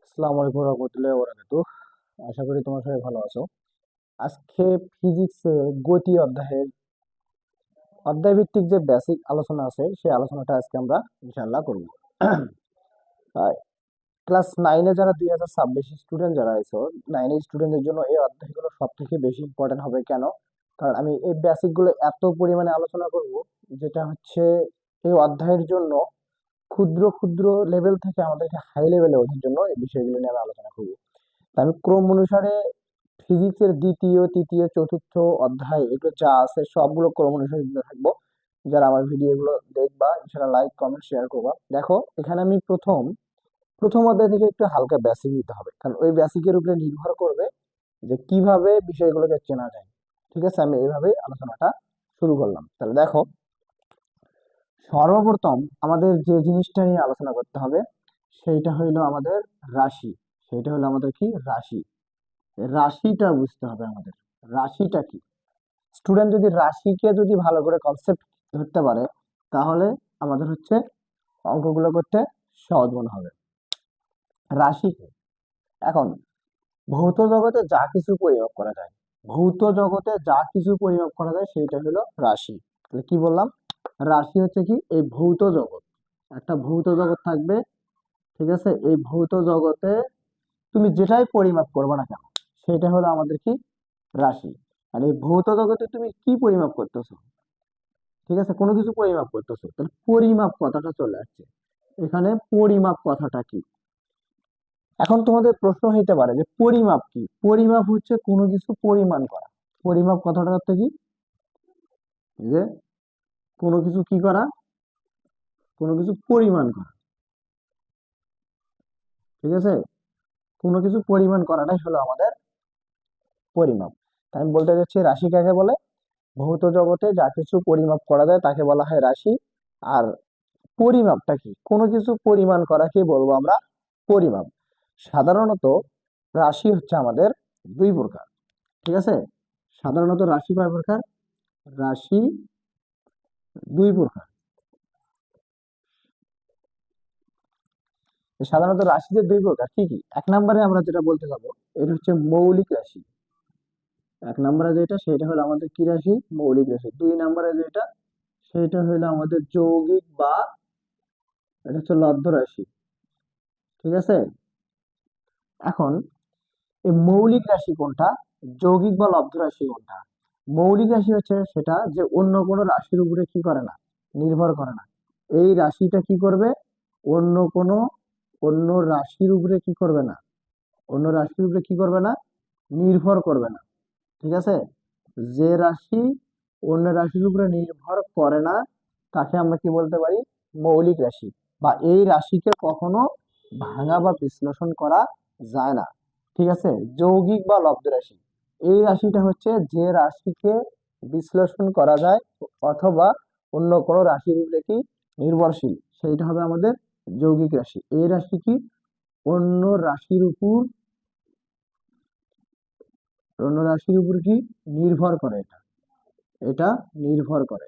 আসসালামু আলাইকুম রহমতুল্লাহি ওয়া বারাকাতুহু। আশা করি তোমার সবাই ভালো আছো। আজকে ফিজিক্সের গতি অধ্যায় ভিত্তিক যে বেসিক আলোচনা আছে সেই আলোচনাটা আজকে আমরা ইনশাআল্লাহ করব। ক্লাস 9-এ যারা 2026 স্টুডেন্ট যারা আছো, 9-এর স্টুডেন্টদের জন্য এই অধ্যায়গুলো সব থেকে বেশি ইম্পর্টেন্ট হবে। কেন? কারণ আমি এই বেসিক গুলো এত পরিমাণে আলোচনা করব, যেটা হচ্ছে এই অধ্যায়ের জন্য ক্ষুদ্র ক্ষুদ্র লেভেল থেকে আমাদেরকে হাই লেভেলে ওঠার জন্য এই বিষয়গুলো নিয়ে আমি আলোচনা করব। তা আমি ক্রম অনুসারে ফিজিক্সের দ্বিতীয় তৃতীয় চতুর্থ অধ্যায় এগুলো যা আছে সবগুলো ক্রম অনুসারে দিতে থাকবো। যারা আমার ভিডিও গুলো দেখবা ইনশাআল্লাহ লাইক কমেন্ট শেয়ার করবা। দেখো, এখানে আমি প্রথম প্রথম অধ্যায় থেকে একটু হালকা বেসিক দিতে হবে, কারণ ওই বেসিকের উপরে নির্ভর করবে যে কিভাবে বিষয়গুলোকে চেনা যায়। ঠিক আছে, আমি এইভাবেই আলোচনাটা শুরু করলাম। তাহলে দেখো, সর্বপ্রথম আমাদের যে জিনিসটা নিয়ে আলোচনা করতে হবে সেইটা হইলো আমাদের রাশি। সেইটা হলো আমাদের কি রাশি। রাশিটা বুঝতে হবে আমাদের। রাশিটা কি? স্টুডেন্ট যদি রাশিকে যদি ভালো করে কনসেপ্ট ধরতে পারে, তাহলে আমাদের হচ্ছে অঙ্কগুলো করতে সহজ মনে হবে। রাশি কি? এখন ভৌত জগতে যা কিছু পরিমাপ করা যায়, ভৌত জগতে যা কিছু পরিমাপ করা যায় সেইটা হলো রাশি। তাহলে কি বললাম? রাশি হচ্ছে কি এই ভৌত জগৎ। একটা ভৌত জগৎ থাকবে, ঠিক আছে? এই ভৌত জগতে তুমি যেটাই পরিমাপ করবে না কেন, সেটা হলো আমাদের কি রাশি। আর এই ভৌত জগতে তুমি কি পরিমাপ করতেছো? ঠিক আছে, কোনো কিছু পরিমাপ করতেছো, তাহলে পরিমাপ কথাটা চলে আসছে এখানে। পরিমাপ কথাটা কি? এখন তোমাদের প্রশ্ন হইতে পারে যে পরিমাপ কি? পরিমাপ হচ্ছে কোনো কিছু পরিমাণ করা। পরিমাপ কথাটার অর্থ কি? যে কোনো কিছু কি করা? কোনো কিছু পরিমাণ করা। ঠিক আছে, কোনো কিছু পরিমাণ করাটাই হলো আমাদের পরিমাপ। তাই আমি বলতে চাচ্ছি রাশি কাকে বলে? ভৌত জগতে যা কিছু পরিমাপ করা যায় তাকে বলা হয় রাশি। আর পরিমাপটা কি? কোনো কিছু পরিমাণ করাকে বলবো আমরা পরিমাপ। সাধারণত রাশি হচ্ছে আমাদের দুই প্রকার। ঠিক আছে, সাধারণত রাশি কয় প্রকার? রাশি দুই প্রকার। সাধারণত রাশি যে দুই প্রকার, কি কি? এক নম্বরে আমরা যেটা বলতে যাবো, এটা হচ্ছে মৌলিক রাশি। এক নম্বরে যেটা, সেটা হলো আমাদের কি রাশি? মৌলিক রাশি। দুই নম্বরে যেটা, সেটা হলো আমাদের যৌগিক বা এটা হচ্ছে লব্ধ রাশি। ঠিক আছে, এখন এই মৌলিক রাশি কোনটা, যৌগিক বা লব্ধ রাশি কোনটা? মৌলিক রাশি হচ্ছে সেটা যে অন্য কোনো রাশির উপরে কি করে না, নির্ভর করে না। এই রাশিটা কি করবে? অন্য কোনো অন্য রাশির উপরে কি করবে না, অন্য রাশির উপরে কি করবে না, নির্ভর করবে না। ঠিক আছে, যে রাশি অন্য রাশির উপরে নির্ভর করে না তাকে আমরা কি বলতে পারি? মৌলিক রাশি। বা এই রাশিকে কখনো ভাঙা বা বিশ্লেষণ করা যায় না। ঠিক আছে, যৌগিক বা লব্ধ রাশি, এই রাশিটা হচ্ছে যে রাশিকে বিশ্লেষণ করা যায় অথবা অন্য কোনো রাশির উপরে কি নির্ভরশীল, সেইটা হবে আমাদের যৌগিক রাশি। এই রাশি কি অন্য রাশির উপর অন্য রাশির উপর কি নির্ভর করে, এটা এটা নির্ভর করে।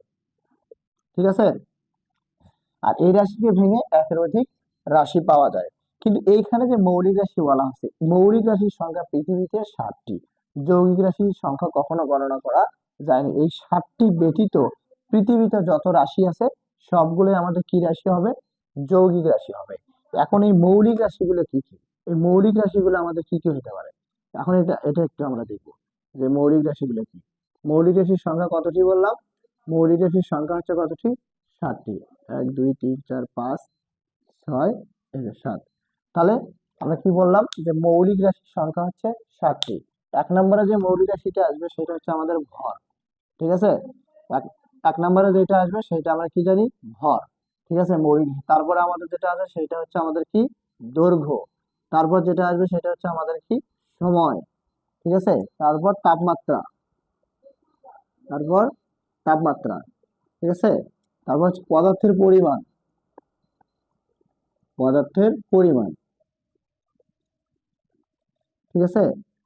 ঠিক আছে, আর এই রাশিকে ভেঙে একের অধিক রাশি পাওয়া যায়। কিন্তু এইখানে যে মৌলিক রাশি বলা হচ্ছে, মৌলিক রাশির সংখ্যা পৃথিবীতে 7টি। যৌগিক রাশির সংখ্যা কখনো গণনা করা যায়নি। এই 7টি ব্যতীত পৃথিবীতে যত রাশি আছে সবগুলোই আমাদের কি রাশি হবে? যৌগিক রাশি হবে। এখন এই মৌলিক রাশিগুলো কি কি? এই মৌলিক রাশিগুলো আমাদের কি কি হতে পারে? এখন এটা এটা একটু আমরা দেখবো যে মৌলিক রাশিগুলো কি। মৌলিক রাশির সংখ্যা কতটি বললাম? মৌলিক রাশির সংখ্যা হচ্ছে কতটি? 7টি। 1 2 3 4 5 6 এই যে 7। তাহলে আমরা কি বললাম যে মৌলিক রাশির সংখ্যা হচ্ছে 7টি। এক নম্বরে যে মৌলিক রাশিটা আসবে সেটা হচ্ছে আমাদের ভর। ঠিক আছে, এক এক নম্বরে যেটা আসবে সেটা আমরা কি জানি? ভর। ঠিক আছে, মৌলিক। তারপরে আমাদের যেটা আছে সেটা হচ্ছে আমাদের কি? দৈর্ঘ্য। তারপর যেটা আসবে সেটা হচ্ছে আমাদের কি? সময়। ঠিক আছে, তারপর তাপমাত্রা। তারপর তাপমাত্রা। ঠিক আছে, তারপর হচ্ছে পদার্থের পরিমাণ। পদার্থের পরিমাণ। ঠিক আছে,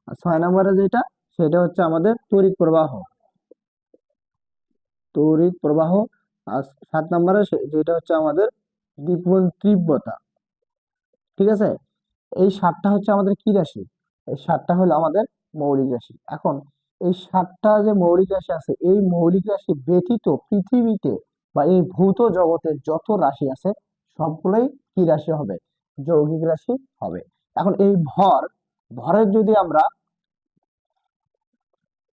আর 6 নম্বরে যেটা, সেটা হচ্ছে আমাদের তড়িৎ প্রবাহ। তড়িৎ প্রবাহ। আর 7 নম্বরে যেটা হচ্ছে আমাদের দীপন তীব্রতা। ঠিক আছে, এই 7টা হচ্ছে আমাদের কি রাশি? এই 7টা হলো আমাদের মৌলিক রাশি। এখন এই 7টা যে মৌলিক রাশি আছে, এই মৌলিক রাশি ব্যতীত পৃথিবীতে বা এই ভৌত জগতে যত রাশি আছে সবগুলোই কি রাশি হবে? যৌগিক রাশি হবে। এখন এই ভরের যদি আমরা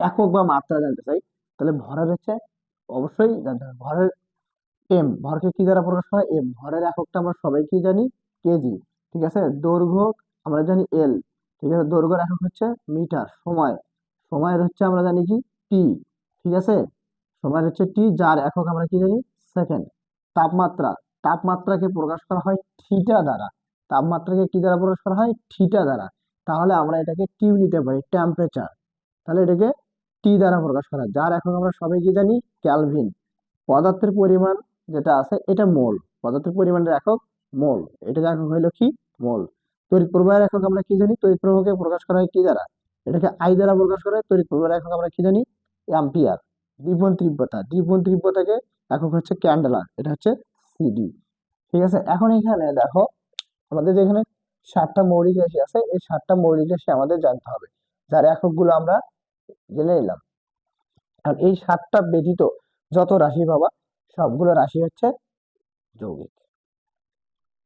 একক বা মাত্রা জানতে চাই, তাহলে ভরের হচ্ছে অবশ্যই জানতে হবে ভরের ভরকে কি দ্বারা প্রকাশ করা হয়? ভরের এককটা আমরা সবাই কি জানি? কেজি। ঠিক আছে। দৈর্ঘ্য আমরা জানি এল। ঠিক আছে। দৈর্ঘ্যের একক হচ্ছে মিটার। সময়ের হচ্ছে আমরা জানি কি? টি। ঠিক আছে। সময়ের হচ্ছে টি, যার একক আমরা কি জানি? সেকেন্ড। তাপমাত্রা তাপমাত্রাকে প্রকাশ করা হয় থিটা দ্বারা। তাপমাত্রাকে কি দ্বারা প্রকাশ করা হয়? থিটা দ্বারা। তাহলে আমরা এটাকে টিউ নিতে পারি, টেম্পারেচার। তাহলে এটাকে টি দ্বারা প্রকাশ করা হয়, যার একক আমরা সবাই কি জানি? ক্যালভিন। পদার্থের পরিমাণ যেটা আছে এটা মোল। পদার্থের পরিমাণের একক মোল। এটার একক হইলো কি? মোল। তড়িৎ প্রবাহের একক আমরা কি জানি? তড়িৎ প্রবাহকে প্রকাশ করা হয় কি দ্বারা? এটাকে আই দ্বারা প্রকাশ করা হয়। তড়িৎ প্রবাহের একক আমরা কি জানি? অ্যাম্পিয়ার। দ্বিগুণ তীব্রতাকে একক হচ্ছে ক্যান্ডেলা, এটা হচ্ছে সিডি। ঠিক আছে। এখন এখানে দেখো আমাদের যেখানে 7টা মৌলিক রাশি আছে, এই 7টা মৌলিক রাশি আমাদের জানতে হবে, যার এককগুলো আমরা জেনে নিলাম। আর এই 7টা ব্যতীত যত রাশি পাবা সবগুলো রাশি হচ্ছে যৌগিক।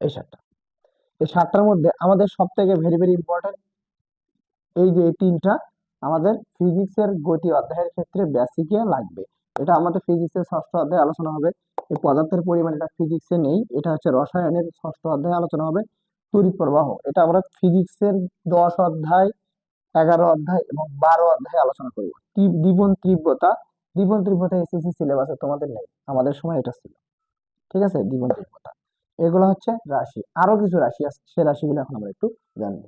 এই 7টা, এই 7টার মধ্যে আমাদের সব থেকে ভেরি ভেরি ইম্পর্টেন্ট এই যে 3টা আমাদের ফিজিক্সের গতি অধ্যায়ের ক্ষেত্রে বেসিকে লাগবে। এটা আমাদের ফিজিক্সের 6ষ্ঠ অধ্যায়ে আলোচনা হবে। এই পদার্থের পরিমাণ এটা ফিজিক্সে নেই, এটা হচ্ছে রসায়নের 6ষ্ঠ অধ্যায়ে আলোচনা হবে। তড়িৎ প্রবাহ এটা আমরা ফিজিক্সের 10 অধ্যায়, 11 অধ্যায় এবং 12 অধ্যায়ে আলোচনা করব। দ্বিগুণ তীব্রতা এসএসসি সিলেবাসে তোমাদের নেই, আমাদের সময় এটা ছিল। ঠিক আছে। দ্বিগুণ তীব্রতা এগুলো হচ্ছে রাশি। আরো কিছু রাশি আছে, সে রাশিগুলো এখন আমরা একটু জানবো।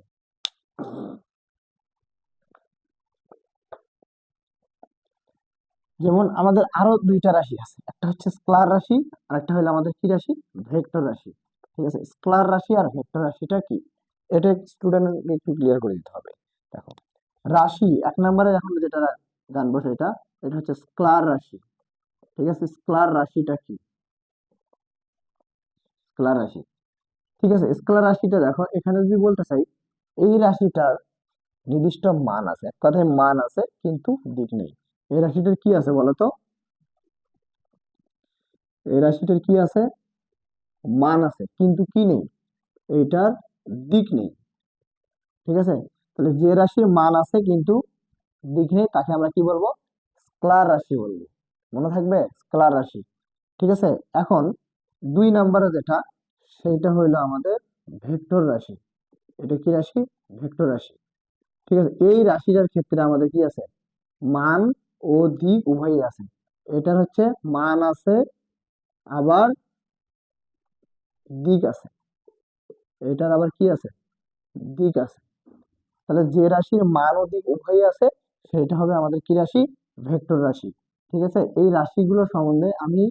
যেমন আমাদের আরো 2টা রাশি আছে, একটা হচ্ছে স্কেলার রাশি আর একটা হলো আমাদের কি রাশি? ভেক্টর রাশি। ঠিক আছে। স্কেলার রাশি আর ভেক্টর রাশিটা কি, এটা স্টুডেন্টকে একটু ক্লিয়ার করে দিতে হবে। দেখো রাশি 1 নম্বরে এখন যেটা জানবো সেটা, এটা হচ্ছে স্কেলার রাশি। ঠিক আছে। স্কেলার রাশিটা কি? স্কেলার রাশি। ঠিক আছে। স্কেলার রাশিটা দেখো এখানে যদি বলতে চাই, এই রাশিটার নির্দিষ্ট মান আছে, এক কথায় মান আছে কিন্তু দিক নেই। এই রাশিটার কি আছে বলতো? এই রাশিটার কি আছে? মান আছে কিন্তু কি নেই? এইটার দিক নেই। ঠিক আছে। তাহলে যে রাশির মান আছে কিন্তু দিক নেই তাকে আমরা কি বলবো? স্কেলার রাশি বলবো। মনে থাকবে? স্কেলার রাশি। ঠিক আছে। এখন 2 নম্বরে যেটা, সেটা হইলো আমাদের ভেক্টর রাশি। এটা কি রাশি? ভেক্টর রাশি। ঠিক আছে। এই রাশিটার ক্ষেত্রে আমাদের কি আছে? মান ও দিক উভয়ই আছে। এটার হচ্ছে মান আছে আবার দিক আছে। এটার আবার কি আছে? দিক আছে। তাহলে যে রাশির মান ও দিক উভয়ই আছে সেটা হবে আমাদের কি রাশি? ভেক্টর রাশি। ঠিক আছে। এই রাশিগুলো সম্বন্ধে আমি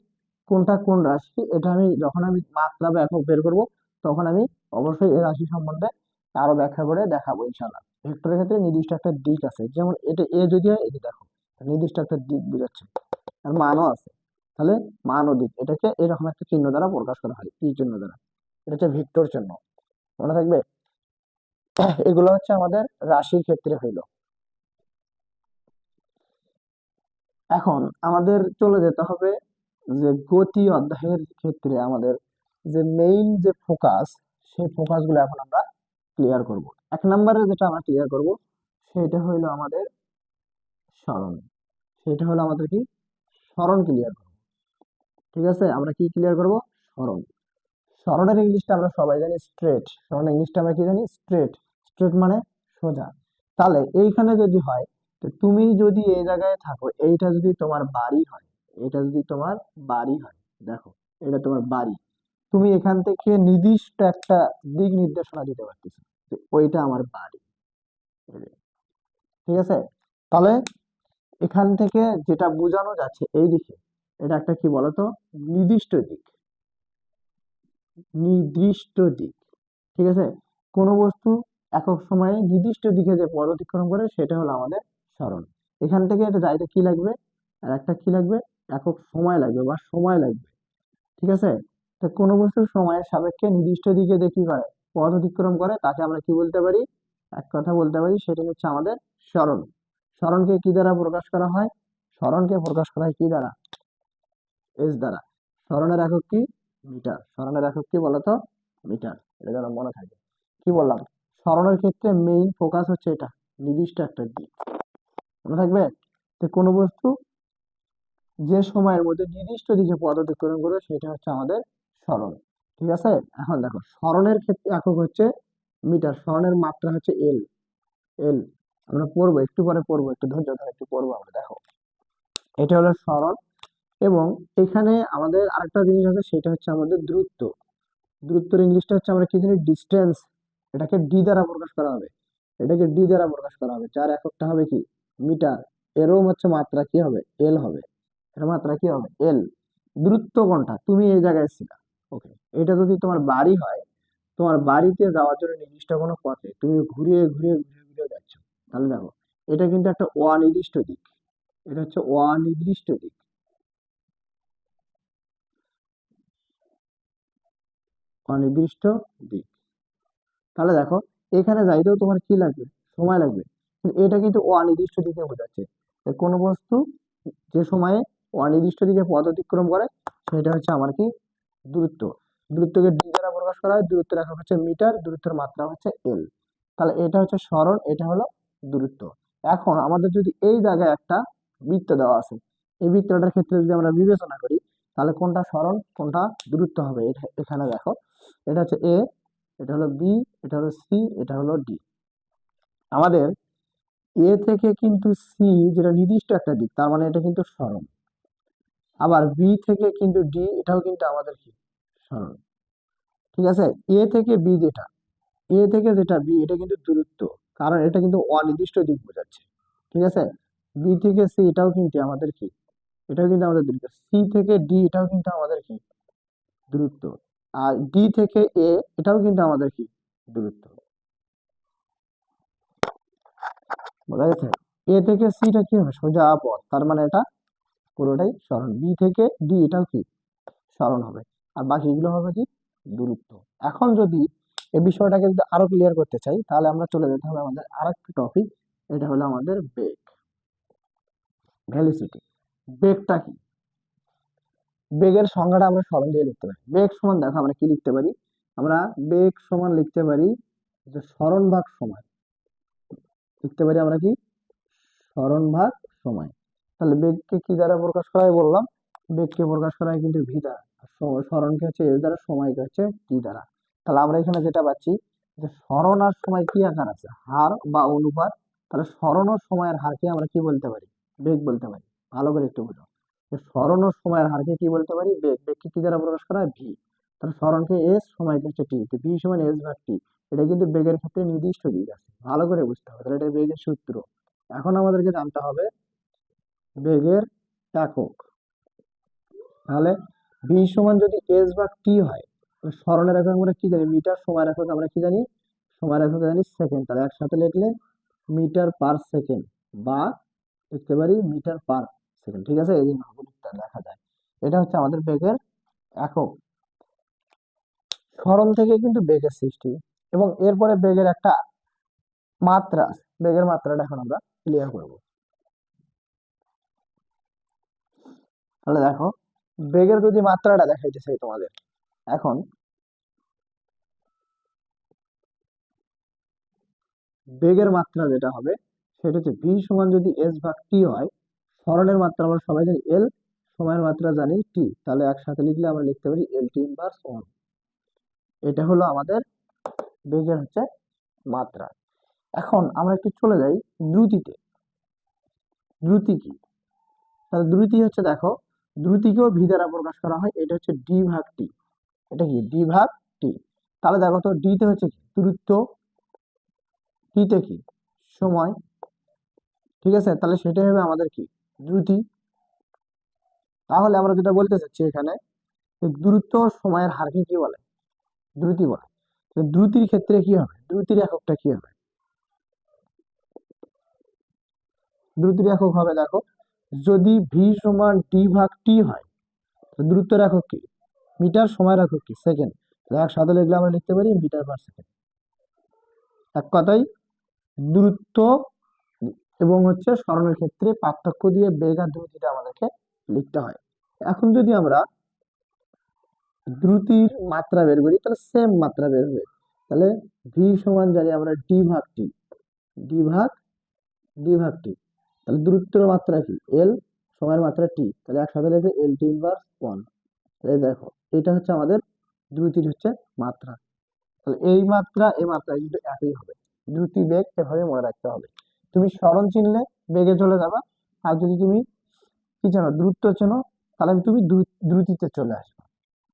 কোনটা কোন রাশি এটা আমি যখন আমি মাত্রা বা একক বের করব তখন আমি অবশ্যই এই রাশি সম্বন্ধে আরো ব্যাখ্যা করে দেখাবো ইনশাআল্লাহ। ভেক্টরের ক্ষেত্রে নির্দিষ্ট একটা দিক আছে, যেমন এটা এ যদি হয়, এই যে দেখো নির্দিষ্ট একটা দিক বোঝাচ্ছে, আর মানও আছে। তাহলে মান ও দিক এটাকে এরকম একটা চিহ্ন দ্বারা প্রকাশ করা হয়, তীর চিহ্ন দ্বারা। এটা হচ্ছে ভেক্টর চিহ্ন। মনে থাকবে? এগুলো হচ্ছে আমাদের রাশির ক্ষেত্রে হইলো। এখন আমাদের চলে যেতে হবে যে গতি অধ্যায়ের ক্ষেত্রে আমাদের যে মেইন যে ফোকাস, সেই ফোকাস গুলো এখন আমরা ক্লিয়ার করব। 1 নম্বরে যেটা আমরা ক্লিয়ার করব সেটা হইলো আমাদের সরণ। সেটা হলো আমাদের কি? সরণ ক্লিয়ার করব। ঠিক আছে। আমরা কি ক্লিয়ার করব? সরণ। সরণের ইংলিশটা আমরা সবাই জানি স্ট্রেট। সরণের ইংলিশটা আমরা কি জানি? স্ট্রেট। স্ট্রেট মানে সোজা। তাহলে এইখানে যদি হয়, তো তুমি যদি এই জায়গায় থাকো, এইটা যদি তোমার বাড়ি হয়, এটা যদি তোমার বাড়ি হয়, দেখো এটা তোমার বাড়ি, তুমি এখান থেকে নির্দিষ্ট একটা দিক নির্দেশনা দিতে পারতেছো যে ওইটা আমার বাড়ি। এই যে, ঠিক আছে। তাহলে এখান থেকে যেটা বোঝানো যাচ্ছে এই দিকে, এটা একটা কি বলতো? নির্দিষ্ট দিক। নির্দিষ্ট দিক। ঠিক আছে। কোন বস্তু একক সময়ে নির্দিষ্ট দিকে যে পথ অতিক্রম করে সেটা হলো আমাদের সরণ। এখান থেকে এটা যাইতে কি লাগবে? আর একটা কি লাগবে? একক সময় লাগবে বা সময় লাগবে। ঠিক আছে। তো কোনো বস্তুর সময়ের সাপেক্ষে নির্দিষ্ট দিকে যে কি করে পথ অতিক্রম করে তাকে আমরা কি বলতে পারি, এক কথা বলতে পারি সেটা হচ্ছে আমাদের সরণ। সরণকে কি দ্বারা প্রকাশ করা হয়, সরণকে প্রকাশ করা হয় কি দ্বারা, এস দ্বারা। সরণের একক কি, মিটার। সরণের একক কি বলতো, মিটার। এটা যেন মনে থাকে। কি বললাম, সরণের ক্ষেত্রে মেইন ফোকাস হচ্ছে এটা, নির্দিষ্ট একটা দিক মনে থাকবে। তো কোনো বস্তু যে সময়ের মধ্যে নির্দিষ্ট দিকে পথ অতিক্রম করবে সেটা হচ্ছে আমাদের সরণ। ঠিক আছে, এখন দেখো সরণের ক্ষেত্রে একক হচ্ছে মিটার, সরণের মাত্রা হচ্ছে এল। এল আমরা পড়বো, একটু পরে পড়বো, একটু ধৈর্য ধরে একটু পড়বো আমরা। দেখো এটা হলো সরণ, এবং এখানে আমাদের আরেকটা জিনিস আছে সেটা হচ্ছে আমাদের দূরত্ব। দূরত্বের ইংলিশটা হচ্ছে আমরা কি জানি, ডিস্টেন্স। এটাকে ডি দ্বারা প্রকাশ করা হবে, এটাকে ডি দ্বারা প্রকাশ করা হবে, যার এককটা হবে কি, মিটার। এরও হচ্ছে মাত্রা কি হবে, এল হবে। এর মাত্রা কি হবে, এল। দূরত্ব কোনটা, তুমি এই জায়গায় ছিলা, ওকে, এটা যদি তোমার বাড়ি হয়, তোমার বাড়িতে যাওয়ার জন্য নির্দিষ্ট কোনো পথে তুমি ঘুরিয়ে ঘুরিয়ে ঘুরিয়ে ঘুরিয়ে যাচ্ছ, তাহলে দেখো এটা কিন্তু একটা অনির্দিষ্ট দিক, এটা হচ্ছে অনির্দিষ্ট দিক। অনির্দিষ্ট দিক, তাহলে দেখো এখানে যাইতেও তোমার কি লাগবে, সময় লাগবে, কিন্তু এটা কিন্তু অনির্দিষ্ট দিকে বোঝাচ্ছে। কোনো বস্তু যে সময়ে অনির্দিষ্ট দিকে পথ অতিক্রম করে সেটা হচ্ছে আমার কি, দূরত্ব। দূরত্বকে ডি দ্বারা প্রকাশ করা হয়, দূরত্বের একক হচ্ছে মিটার, দূরত্বের মাত্রা হচ্ছে এল। তাহলে এটা হচ্ছে সরণ, এটা হলো দূরত্ব। এখন আমাদের যদি এই জায়গায় একটা বৃত্ত দেওয়া আছে, এই বৃত্তটার ক্ষেত্রে যদি আমরা বিবেচনা করি তাহলে কোনটা সরণ কোনটা দূরত্ব হবে, এখানে দেখো এটা হচ্ছে এ, এটা হলো বি, এটা হলো সি, এটা হলো ডি। আমাদের এ থেকে কিন্তু সি যেটা নির্দিষ্ট একটা দিক, তার মানে এটা কিন্তু সরণ। আবার বি থেকে কিন্তু ডি, এটাও কিন্তু আমাদের কি, সরণ। ঠিক আছে, এ থেকে বি যেটা, এ থেকে যেটা বি, এটা কিন্তু দূরত্ব, কারণ এটা কিন্তু অনির্দিষ্ট দিক বোঝাচ্ছে। ঠিক আছে, বি থেকে সি এটাও কিন্তু আমাদের কি, এটাও কিন্তু আমাদের দূরত্ব। সি থেকে ডি এটাও কিন্তু আমাদের কি, দূরত্ব। আর ডি থেকে এ এটাও কিন্তু আমাদের কি, দূরত্ব। বোঝা গেছে, এ থেকে সিটা কি হবে, সোজা পথ, তার মানে এটা পুরোটাই সরণ। বি থেকে ডি এটাও কি, সরণ হবে। আর বাকিগুলো হবে কি, দূরত্ব। এখন যদি এই বিষয়টাকে যদি আরো ক্লিয়ার করতে চাই তাহলে আমরা চলে যেতে হবে আমাদের আরেকটা টপিক, এটা হলো আমাদের বেগ, ভেলোসিটি। বেগটা কি, বেগের সংজ্ঞাটা আমরা সরণ দিয়ে লিখতে পারি। বেগ সমান, দেখো আমরা কি লিখতে পারি, আমরা বেগ সমান লিখতে পারি যে সরণ ভাগ সময়, লিখতে পারি আমরা কি, সরণ ভাগ সময়। তাহলে বেগকে কি দ্বারা প্রকাশ করা হয় বললাম, বেগকে প্রকাশ করা হয় কিন্তু ভি দ্বারা, আর সরণকে হচ্ছে এস দ্বারা, সময়কে হচ্ছে টি দ্বারা। তাহলে আমরা এখানে যেটা পাচ্ছি যে সরণ আর সময় কি আকার আছে, হার বা অনুপাত। তাহলে সরণ ও সময়ের হারকে আমরা কি বলতে পারি, বেগ বলতে পারি। ভালো করে একটু বুঝো, যে সরণ ও সময়ের হারকে কি বলতে পারি, বেগ। বেগকে কি দ্বারা প্রকাশ করা হয়, ভি। তাহলে সরণকে এস, সময়কে হচ্ছে টি, তো ভি সমান এস ভাগ টি। এটা কিন্তু বেগের ক্ষেত্রে নির্দিষ্ট দিক আছে, ভালো করে বুঝতে হবে। তাহলে এটা বেগের সূত্র। এখন আমাদেরকে জানতে হবে বেগের একক। তাহলে ভি সমান যদি এস ভাগ টি হয়, সরণের একক আমরা কি জানি, মিটার। সময়ের একক আমরা কি জানি, সময়ের একক জানি সেকেন্ড। তাহলে একসাথে লিখলে মিটার পার সেকেন্ড, বা লিখতে পারি মিটার পার সেকেন্ড। ঠিক আছে, এই যে লেখা যায়, এটা হচ্ছে আমাদের বেগের একক। সরণ থেকে কিন্তু বেগের সৃষ্টি, এবং এরপরে বেগের একটা মাত্রা, বেগের মাত্রাটা এখন আমরা ক্লিয়ার করব। তাহলে দেখো বেগের যদি মাত্রাটা দেখাইতে চাই তোমাদের, এখন বেগের মাত্রা যেটা হবে সেটা হচ্ছে ভি সমান যদি এস ভাগ টি হয়, সরণের মাত্রা আমরা সবাই জানি এল, সময়ের মাত্রা জানি টি, তাহলে একসাথে লিখলে আমরা লিখতে পারি এল টি ইনভার্স ওয়ান। এটা হলো আমাদের বেগের হচ্ছে মাত্রা। এখন আমরা একটু চলে যাই দ্রুতিতে। দ্রুতি কি, তাহলে দ্রুতি হচ্ছে, দেখো দ্রুতিকেও ভি দ্বারা প্রকাশ করা হয়, এটা হচ্ছে ডি ভাগ টি। এটা কি, ডি ভাগ টি। তাহলে দেখো তো ডি তে হচ্ছে কি, দূরত্ব, টি তে কি, সময়। ঠিক আছে, তাহলে সেটাই হবে আমাদের কি, দ্রুতি। তাহলে আমরা যেটা বলতে চাচ্ছি এখানে, যে দ্রুত সময়ের হারকে কি বলে, দ্রুতি বলে। তো দ্রুতির ক্ষেত্রে কি হবে, দ্রুতির এককটা কি হবে, দ্রুতির একক হবে, দেখো যদি ভি সমান টি ভাগ টি হয়, দ্রুতের একক কি, মিটার। সময়ের একক কি, সেকেন্ড। একসাথে লিখলে আমরা লিখতে পারি মিটার পার সেকেন্ড। এক কথায় দ্রুত এবং হচ্ছে সরণের ক্ষেত্রে পার্থক্য দিয়ে বেগ আর দ্রুতিটা আমাদেরকে লিখতে হয়। এখন যদি আমরা দ্রুতির মাত্রা বের করি তাহলে সেম মাত্রা বের হবে। তাহলে ভি সমান জানি আমরা ডি ভাগ টি, ডি ভাগ ডি ভাগ টি। তাহলে দ্রুতের মাত্রা কি এল, সময়ের মাত্রা টি, তাহলে একসাথে লিখে এল টি ইনভার্স 1। এই দেখো এটা হচ্ছে আমাদের দ্রুতির হচ্ছে মাত্রা। তাহলে এই মাত্রা এই মাত্রা কিন্তু একই হবে। দ্রুতি বেগ এভাবে মনে রাখতে হবে। তুমি সরণ চিনলে বেগে চলে যাবা, আর যদি তুমি কি জানো দ্রুত চেনো তাহলে তুমি দ্রুতিতে চলে আসবে।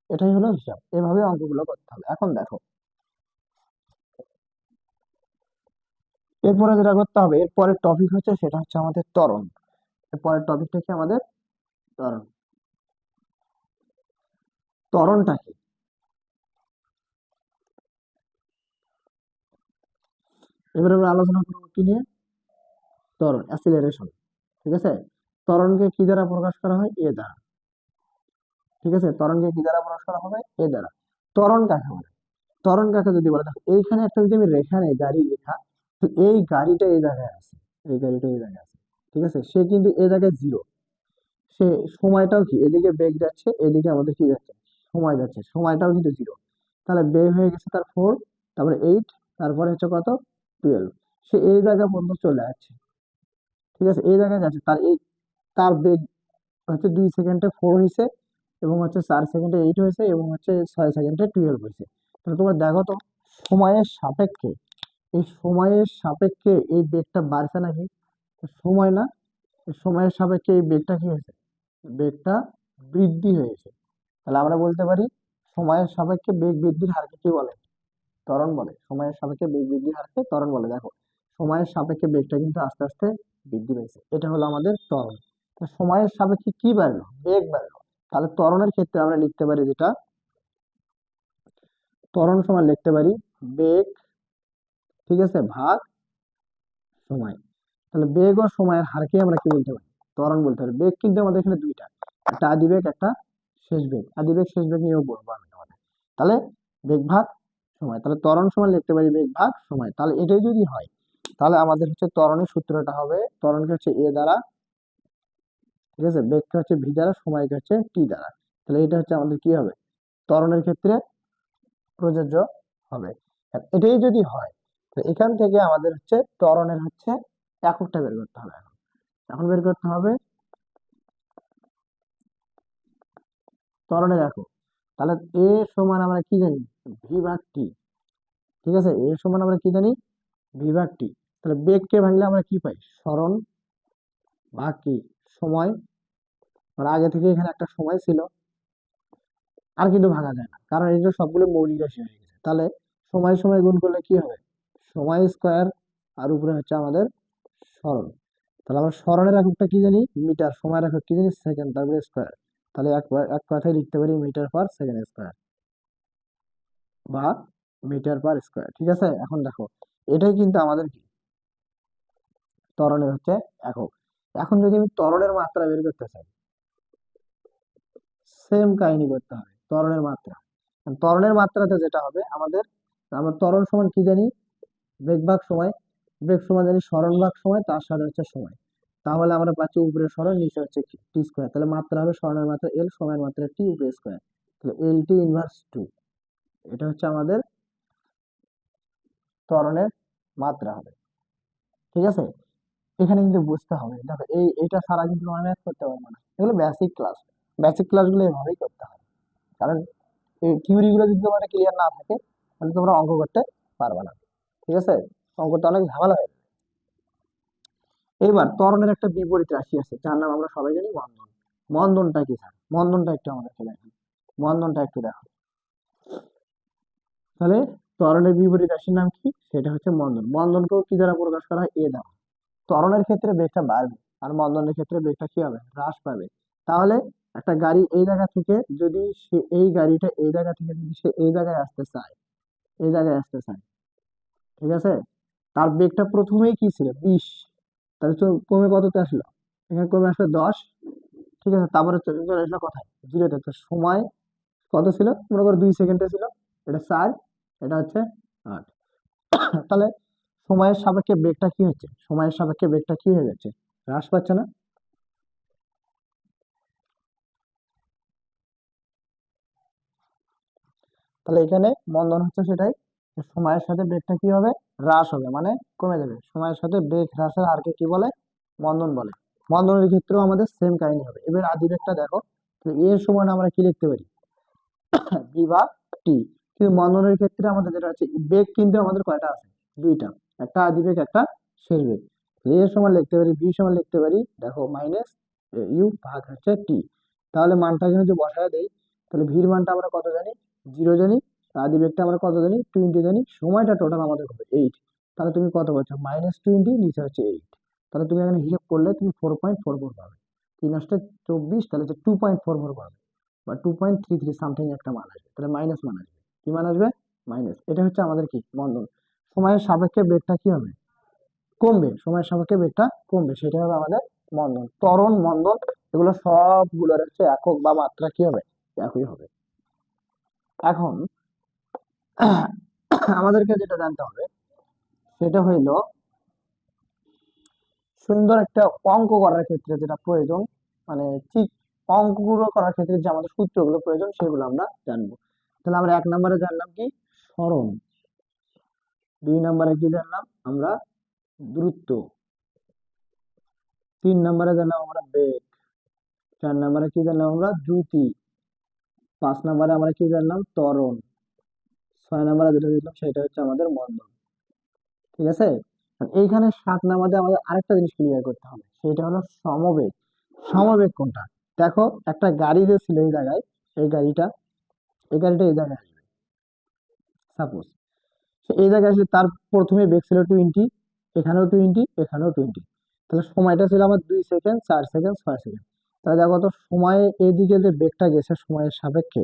এটাই হলো হিসাব, এভাবে অঙ্কগুলো করতে হবে। এখন দেখো এরপরে যেটা করতে হবে, এরপরের টপিক হচ্ছে সেটা হচ্ছে আমাদের ত্বরণ। এরপরের টপিকটা কি আমাদের ত্বরণ। ত্বরণটা কি? এবারে আমরা আলোচনা করবো কি নিয়ে? ত্বরণ, অ্যাসিলারেশন। ঠিক আছে, ত্বরণকে কি দ্বারা প্রকাশ করা হয়? এ দ্বারা। ঠিক আছে, ত্বরণকে কি দ্বারা প্রকাশ করা হবে? এ দ্বারা। ত্বরণ কাকে বলে? ত্বরণ কাকে যদি বলে, দেখো এইখানে একটা যদি আমি রেখা নেই, গাড়ি রেখা, তো এই গাড়িটা এই জায়গায় আছে, এই গাড়িটা এই জায়গায় আছে। ঠিক আছে, সে কিন্তু এই জায়গায় জিরো। সে সময়টাও কি, এদিকে বেগ যাচ্ছে, এদিকে আমাদের কি যাচ্ছে, সময় যাচ্ছে, সময়টাও কিন্তু জিরো। তাহলে বেগ হয়ে গেছে তার 4, তারপরে 8, তারপরে হচ্ছে কত 12। সে এই জায়গা পর্যন্ত চলে যাচ্ছে। ঠিক আছে, এই জায়গায় যাচ্ছে, তার বেগ হচ্ছে 2 সেকেন্ডে 4 হয়েছে, এবং হচ্ছে 4 সেকেন্ডে 8 হয়েছে, এবং হচ্ছে 6 সেকেন্ডে 12 হয়েছে। তাহলে তোমরা দেখো তো সময়ের সাপেক্ষে, এই সময়ের সাপেক্ষে এই বেগটা বাড়ছে নাকি? সময় না, এই সময়ের সাপেক্ষে এই বেগটা কি হয়েছে? বেগটা বৃদ্ধি হয়েছে। তাহলে আমরা বলতে পারি সময়ের সাপেক্ষে বেগ বৃদ্ধির হারকে কি বলে? ত্বরণ বলে। সময়ের সাপেক্ষে বেগ বৃদ্ধির হারকে ত্বরণ বলে। দেখো সময়ের সাপেক্ষে বেগটা কিন্তু আস্তে আস্তে বৃদ্ধি পেয়েছে, এটা হলো আমাদের ত্বরণ। তো সময়ের সাপেক্ষে কি বাড়লো? বেগ বাড়লো। তাহলে ত্বরণের ক্ষেত্রে আমরা লিখতে পারি যেটা, ত্বরণ সমান লিখতে পারি বেগ, ঠিক আছে, ভাগ সময়। তাহলে বেগ ও সময়ের হারকে আমরা কি বলতে পারি? ত্বরণ বলতে পারি। বেগ কিন্তু আমাদের এখানে দুইটা, একটা আদি বেগ, একটা শেষ বেগ। আদি বেগ শেষ বেগ নিয়েও বলবো আমি তোমাদের। তাহলে বেগ ভাগ সময়, তাহলে ত্বরণ সমান লিখতে পারি বেগ ভাগ সময়। তাহলে এটাই যদি হয় তাহলে আমাদের হচ্ছে ত্বরণের সূত্রটা হবে, ত্বরণকে হচ্ছে এ দ্বারা, ঠিক আছে, বেগকে হচ্ছে ভি দ্বারা, সময়কে হচ্ছে টি দ্বারা। তাহলে এটা হচ্ছে আমাদের কি হবে? ত্বরণের ক্ষেত্রে প্রযোজ্য হবে। আর এটাই যদি হয় তো এখান থেকে আমাদের হচ্ছে ত্বরণের হচ্ছে এককটা বের করতে হবে। এখন বের করতে হবে ত্বরণের একক। তাহলে এ সমান আমরা কি জানি? ভি ভাগ টি। ঠিক আছে, এ সমান আমরা কি জানি? ভি ভাগ টি। তাহলে বেগকে ভাঙলে আমরা কি পাই? সরণ ভাগ কি? সময়। আর আগে থেকে এখানে একটা সময় ছিল, আর কিন্তু ভাঙা যায় না, কারণ এটা সবগুলো মৌলিক রাশি হয়ে গেছে। তাহলে সময় সময় গুণ করলে কি হবে? সময় স্কোয়ার, আর উপরে হচ্ছে আমাদের সরণ। তাহলে আমরা সরণের এককটা কি জানি? মিটার। সময়ের একক কি জানি? সেকেন্ড, তারপরে স্কোয়ার। তাহলে এক কথায় লিখতে পারি মিটার পার সেকেন্ড স্কোয়ার বা মিটার পার স্কোয়ার। ঠিক আছে, এখন দেখো এটাই কিন্তু আমাদের কি ত্বরণের হচ্ছে একক। এখন যদি আমি ত্বরণের মাত্রা বের করতে চাই, সেম কাহিনী করতে হবে। ত্বরণের মাত্রা, ত্বরণের মাত্রাতে যেটা হবে আমাদের, আমরা ত্বরণ সমান কি জানি? বেগ ভাগ সময়। বেগ সমান জানি সরণ ভাগ সময়, তার সাথে হচ্ছে সময়। তাহলে আমরা পাচ্ছি উপরে সরণ, নিচে হচ্ছে কি টি স্কোয়ার। তাহলে মাত্রা হবে সরণের মাত্রা এল, সময়ের মাত্রা টি, উপরে স্কোয়ার। তাহলে এল টি ইনভার্স 2। এটা হচ্ছে আমাদের ত্বরণের মাত্রা হবে। ঠিক আছে, এখানে কিন্তু বুঝতে হবে, দেখো এইটা ছাড়া কিন্তু আমরা ম্যাথ করতে পারবো না। এগুলো বেসিক ক্লাস, বেসিক ক্লাসগুলো এভাবেই করতে হয়। কারণ এই থিওরি গুলো যদি তোমার ক্লিয়ার না থাকে তাহলে তোমরা অঙ্ক করতে পারবে না। ঠিক আছে, অঙ্কটা অনেক ঝামেলা হয়। এবার ত্বরণের একটা বিপরীত রাশি আছে যার নাম আমরা সবাই জানি মন্দন। মন্দনটা কি স্যার? মন্দনটা একটু আমাদেরকে দেখো, মন্দনটা একটু দেখো। তাহলে ত্বরণের বিপরীত রাশির নাম কি? সেটা হচ্ছে মন্দন। মন্দনকেও কি দ্বারা প্রকাশ করা হয়? এ দ্বারা। ত্বরণের ক্ষেত্রে বেগটা বাড়বে, আর মন্দনের ক্ষেত্রে বেগটা কি হবে? হ্রাস পাবে। তাহলে একটা গাড়ি এই জায়গা থেকে যদি সে এই গাড়িটা এই জায়গা থেকে যদি সে এই জায়গায় আসতে চায়, এই জায়গায় আসতে চায়, ঠিক আছে, তার বেগটা প্রথমেই কি ছিল? 20। তাহলে কমে কততে আসলো? এখানে কমে আসলো 10। ঠিক আছে, তারপরে চলে চলে আসলো কোথায়? জিরোতে। তো সময় কত ছিল? মনে করো 2 সেকেন্ডে ছিল। এটা 4, এটা হচ্ছে 8। তাহলে সময়ের সাপেক্ষে বেগটা কি হচ্ছে, সময়ের সাপেক্ষে বেগটা কি হয়ে যাচ্ছে, হ্রাস পাচ্ছে না? তাহলে এখানে মন্দন হচ্ছে সেটাই, যে সময়ের সাথে বেগটা কি হবে, হ্রাস হবে, মানে কমে যাবে। সময়ের সাথে বেগ হ্রাসের হারকে কি বলে, মন্দন বলে। মন্দনের ক্ষেত্রেও আমাদের সেম কাহিনী হবে। এবার আদিবেগটা দেখো, তাহলে এর সমান আমরা কি লিখতে পারি, ভি ভাগ টি। কিন্তু মন্দনের ক্ষেত্রে আমাদের যেটা আছে, বেগ কিন্তু আমাদের কয়টা আছে, দুইটা, একটা আদিবেগ একটা শেষ বেগ। তাহলে এর সমান লিখতে পারি, ভি সমান লিখতে পারি, দেখো মাইনাস ইউ ভাগ হচ্ছে টি। তাহলে মানটা এখানে যদি বসায় দেই, তাহলে ভির মানটা আমরা কত জানি, 0 জানি, আদিবেগটা আমরা কত জানি, 20 জানি, সময়টা টোটাল আমাদের হবে 8। তাহলে তুমি কত পাচ্ছ, -20, নিচে হচ্ছে 8। তাহলে তুমি এখানে হিসাব করলে তুমি 4.44 পাবে, 3 × 8 = 24, তাহলে হচ্ছে 2.44 পাবে, বা 2.33 সামথিং একটা মান আসবে। তাহলে মাইনাস মান আসবে, কি মান আসবে, মাইনাস। এটা হচ্ছে আমাদের কি, মন্দন। সময়ের সাপেক্ষে বেগটা কি হবে, কমবে, সময়ের সাপেক্ষে বেগটা কমবে, সেটা হবে আমাদের মন্দন। ত্বরণ, মন্দন, এগুলো সবগুলোর হচ্ছে একক বা মাত্রা কি হবে, একই হবে। এখন আমাদেরকে যেটা জানতে হবে সেটা হইল, সুন্দর একটা অঙ্ক করার ক্ষেত্রে যেটা প্রয়োজন, মানে ঠিক অঙ্কগুলো করার ক্ষেত্রে যে আমাদের সূত্রগুলো প্রয়োজন সেগুলো আমরা জানবো। তাহলে আমরা 1 নম্বরে জানলাম কি, সরণ। 2 নম্বরে কি জানলাম আমরা, দ্রুত। 3 নম্বরে জানলাম আমরা বেগ। 4 নম্বরে কি জানলাম আমরা, দ্রুতি। 5 নম্বরে আমরা কি জানলাম, ত্বরণ। 6 নম্বরে যেটা দেখলাম সেটা হচ্ছে আমাদের মন্দন। ঠিক আছে। আর এইখানে 7 নম্বরে আমাদের আরেকটা জিনিস ক্লিয়ার করতে হবে, সেটা হলো সমবেগ। সমবেগ কোনটা, দেখো একটা গাড়ি যে ছিল এই জায়গায়, এই গাড়িটা, এই জায়গায় আসবে, সাপোজ এই জায়গায় আসলে তার প্রথমে বেগ ছিল 20, এখানেও 20, এখানেও 20। তাহলে সময়টা ছিল আমার 2 সেকেন্ড, 4 সেকেন্ড, 6 সেকেন্ড। তাহলে দেখো তো সময়ে এইদিকে যে বেগটা গেছে সময়ের সাপেক্ষে,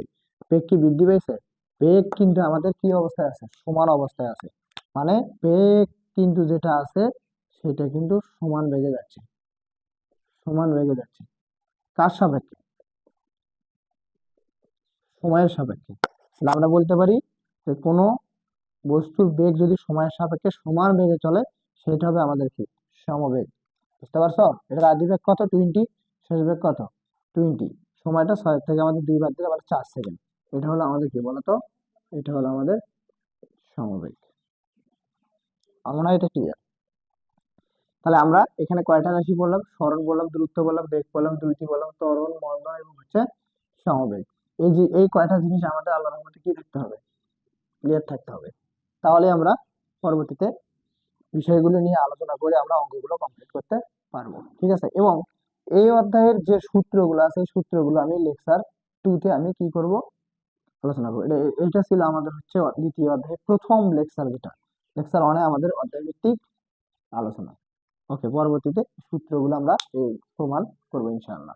বেগ কি বৃদ্ধি পেয়েছে, বেগ কিন্তু আমাদের কি অবস্থায় আছে, সমান অবস্থায় আছে। মানে বেগ কিন্তু যেটা আছে সেটা কিন্তু সমান বেগে যাচ্ছে, সমান বেগে যাচ্ছে। কার সাপেক্ষে, সময়ের সাপেক্ষে। তাহলে আমরা বলতে পারি যে কোনো বস্তুর বেগ যদি সময়ের সাপেক্ষে সমান বেগে চলে, সেটা হবে আমাদের কি, সমবেগ। বুঝতে পারছো, এটার আদি বেগ কত, 20, শেষ বেগ কত, 20। সময়টা 6 থেকে আমাদের 2 বাদ দিলে আবার 4 সেকেন্ড। এটা হলো আমাদের কি বলতো, এটা হলো আমাদের সমবেগ। আমার মনে হয় এটা ক্লিয়ার। তাহলে আমরা এখানে কয়টা রাশি বললাম, সরণ বললাম, দূরত্ব বললাম, বেগ বললাম, দ্রুতি বললাম, ত্বরণ, মন্দন এবং হচ্ছে সমবেগ। এই যে এই কয়টা জিনিস আমাদের আল্লাহর মধ্যে কি থাকতে হবে, ক্লিয়ার থাকতে হবে। তাহলে আমরা পরবর্তীতে বিষয়গুলো নিয়ে আলোচনা করে আমরা অঙ্কগুলো কমপ্লিট করতে পারবো। ঠিক আছে। এবং এই অধ্যায়ের যে সূত্রগুলো আছে, এই সূত্রগুলো আমি লেকচার 2 তে আমি কি করব, আলোচনা করবো। এটা ছিল আমাদের হচ্ছে দ্বিতীয় অধ্যায়ের প্রথম লেকচার, যেটা লেকচার 1-এ আমাদের অধ্যায় ভিত্তিক আলোচনা। ওকে, পরবর্তীতে সূত্রগুলো আমরা এই প্রমাণ করবো ইনশাআল্লাহ।